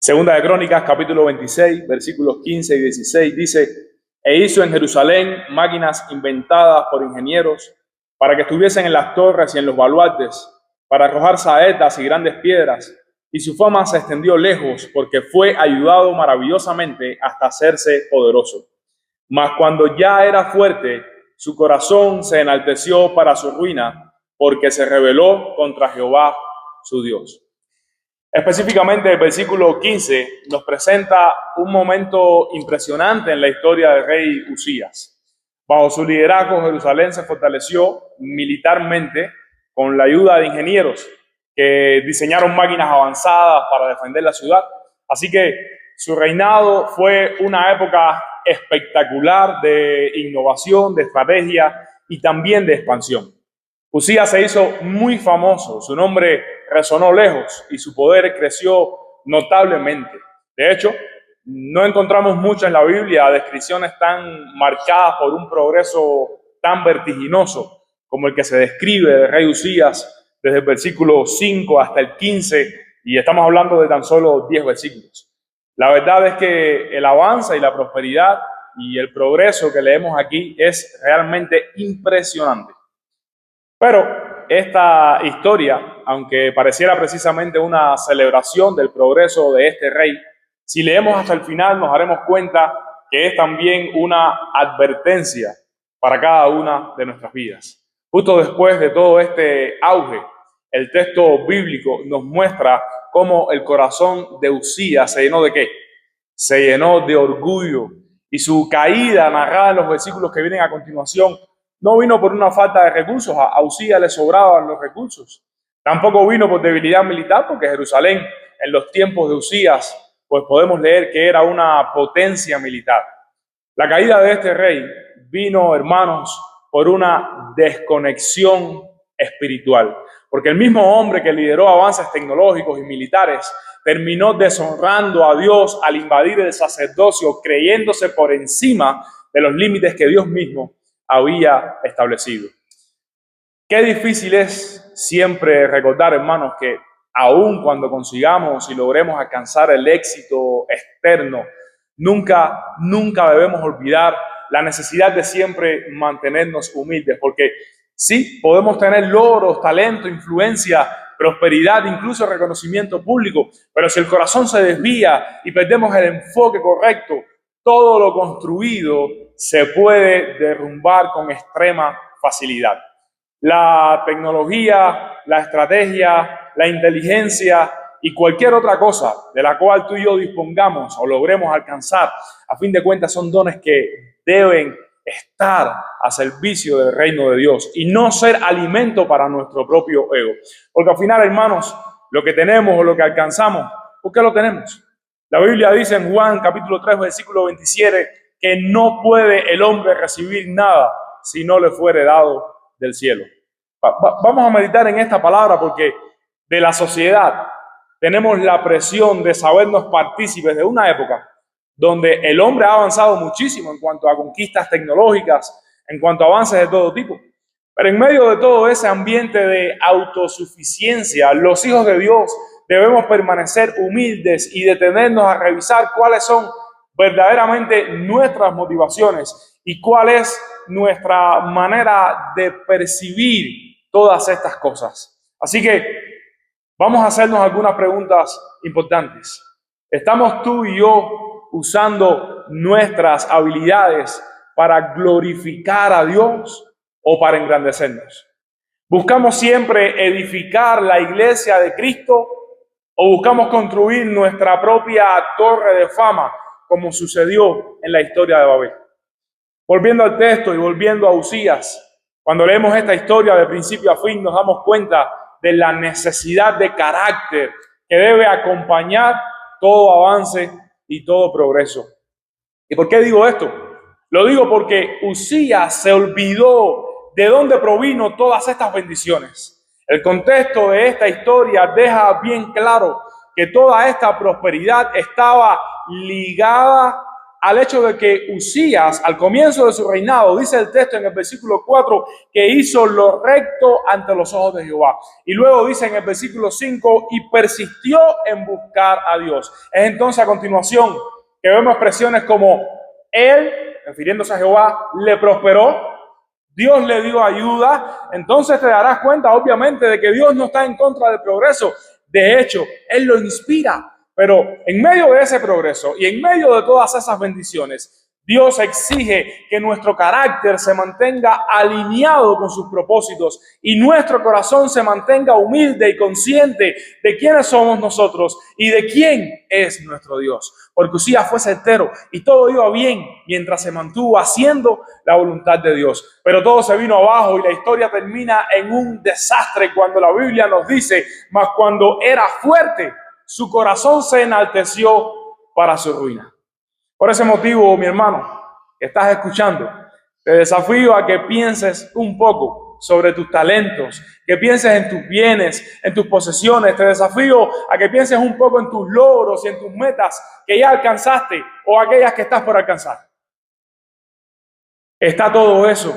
Segunda de Crónicas, capítulo 26, versículos 15 y 16, dice: E hizo en Jerusalén máquinas inventadas por ingenieros para que estuviesen en las torres y en los baluartes, para arrojar saetas y grandes piedras, y su fama se extendió lejos, porque fue ayudado maravillosamente hasta hacerse poderoso. Mas cuando ya era fuerte, su corazón se enalteció para su ruina, porque se rebeló contra Jehová su Dios. Específicamente el versículo 15 nos presenta un momento impresionante en la historia del rey Usías. Bajo su liderazgo, Jerusalén se fortaleció militarmente con la ayuda de ingenieros que diseñaron máquinas avanzadas para defender la ciudad. Así que su reinado fue una época espectacular de innovación, de estrategia y también de expansión. Usías se hizo muy famoso, su nombre resonó lejos y su poder creció notablemente. De hecho, no encontramos mucho en la Biblia descripciones tan marcadas por un progreso tan vertiginoso como el que se describe del rey Usías desde el versículo 5 hasta el 15, y estamos hablando de tan solo 10 versículos. La verdad es que el avance y la prosperidad y el progreso que leemos aquí es realmente impresionante. Pero esta historia, aunque pareciera precisamente una celebración del progreso de este rey, si leemos hasta el final nos daremos cuenta que es también una advertencia para cada una de nuestras vidas. Justo después de todo este auge, el texto bíblico nos muestra cómo el corazón de Usías se llenó de ¿qué? Se llenó de orgullo, y su caída, narrada en los versículos que vienen a continuación, no vino por una falta de recursos. A Usías le sobraban los recursos. Tampoco vino por debilidad militar, porque Jerusalén, en los tiempos de Usías, pues podemos leer que era una potencia militar. La caída de este rey vino, hermanos, por una desconexión espiritual, porque el mismo hombre que lideró avances tecnológicos y militares terminó deshonrando a Dios al invadir el sacerdocio, creyéndose por encima de los límites que Dios mismo había establecido. Qué difícil es siempre recordar, hermanos, que aun cuando consigamos y logremos alcanzar el éxito externo, nunca debemos olvidar la necesidad de siempre mantenernos humildes, porque sí, podemos tener logros, talento, influencia, prosperidad, incluso reconocimiento público, pero si el corazón se desvía y perdemos el enfoque correcto, todo lo construido se puede derrumbar con extrema facilidad. La tecnología, la estrategia, la inteligencia y cualquier otra cosa de la cual tú y yo dispongamos o logremos alcanzar, a fin de cuentas son dones que deben estar a servicio del reino de Dios y no ser alimento para nuestro propio ego. Porque al final, hermanos, lo que tenemos o lo que alcanzamos, ¿por qué lo tenemos? La Biblia dice en Juan capítulo 3, versículo 27, que no puede el hombre recibir nada si no le fuere dado del cielo. Vamos a meditar en esta palabra, porque de la sociedad tenemos la presión de sabernos partícipes de una época donde el hombre ha avanzado muchísimo en cuanto a conquistas tecnológicas, en cuanto a avances de todo tipo. Pero en medio de todo ese ambiente de autosuficiencia, los hijos de Dios debemos permanecer humildes y detenernos a revisar cuáles son verdaderamente nuestras motivaciones y cuál es nuestra manera de percibir todas estas cosas. Así que vamos a hacernos algunas preguntas importantes. ¿Estamos tú y yo usando nuestras habilidades para glorificar a Dios o para engrandecernos? ¿Buscamos siempre edificar la iglesia de Cristo o buscamos construir nuestra propia torre de fama, como sucedió en la historia de Babel? Volviendo al texto y volviendo a Usías, cuando leemos esta historia de principio a fin, nos damos cuenta de la necesidad de carácter que debe acompañar todo avance y todo progreso. ¿Y por qué digo esto? Lo digo porque Usías se olvidó de dónde provino todas estas bendiciones. El contexto de esta historia deja bien claro que toda esta prosperidad estaba ligada al hecho de que Uzías, al comienzo de su reinado, dice el texto en el versículo 4, que hizo lo recto ante los ojos de Jehová. Y luego dice en el versículo 5, y persistió en buscar a Dios. Es entonces a continuación que vemos expresiones como él, refiriéndose a Jehová, le prosperó, Dios le dio ayuda. Entonces te darás cuenta, obviamente, de que Dios no está en contra del progreso. De hecho, Él lo inspira. Pero en medio de ese progreso y en medio de todas esas bendiciones, Dios exige que nuestro carácter se mantenga alineado con sus propósitos y nuestro corazón se mantenga humilde y consciente de quiénes somos nosotros y de quién es nuestro Dios. Porque Uzías fue certero y todo iba bien mientras se mantuvo haciendo la voluntad de Dios. Pero todo se vino abajo y la historia termina en un desastre cuando la Biblia nos dice, mas cuando era fuerte, su corazón se enalteció para su ruina. Por ese motivo, mi hermano, que estás escuchando, te desafío a que pienses un poco sobre tus talentos, que pienses en tus bienes, en tus posesiones. Te desafío a que pienses un poco en tus logros y en tus metas que ya alcanzaste o aquellas que estás por alcanzar. ¿Está todo eso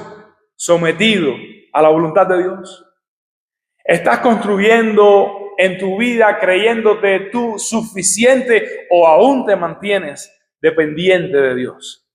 sometido a la voluntad de Dios? ¿Estás construyendo en tu vida creyéndote tú suficiente o aún te mantienes dependiente de Dios?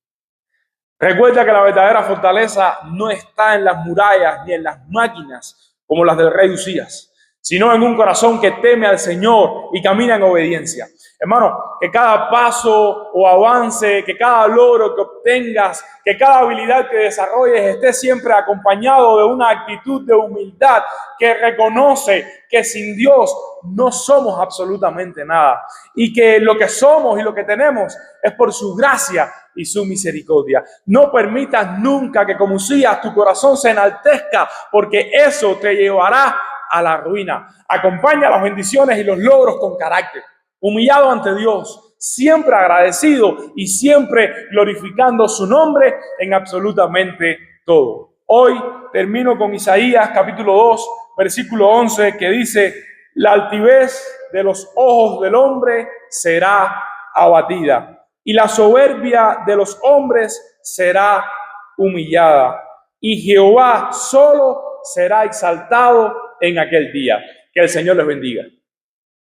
Recuerda que la verdadera fortaleza no está en las murallas ni en las máquinas como las del rey Uzías, sino en un corazón que teme al Señor y camina en obediencia. Hermano, que cada paso o avance, que cada logro que obtengas, que cada habilidad que desarrolles esté siempre acompañado de una actitud de humildad que reconoce que sin Dios no somos absolutamente nada y que lo que somos y lo que tenemos es por su gracia y su misericordia. No permitas nunca que como Uzías tu corazón se enaltezca, porque eso te llevará a la ruina. Acompaña las bendiciones y los logros con carácter, humillado ante Dios, siempre agradecido y siempre glorificando su nombre en absolutamente todo. Hoy termino con Isaías capítulo 2, versículo 11, que dice: la altivez de los ojos del hombre será abatida y la soberbia de los hombres será humillada, y Jehová solo será exaltado en aquel día. Que el Señor les bendiga.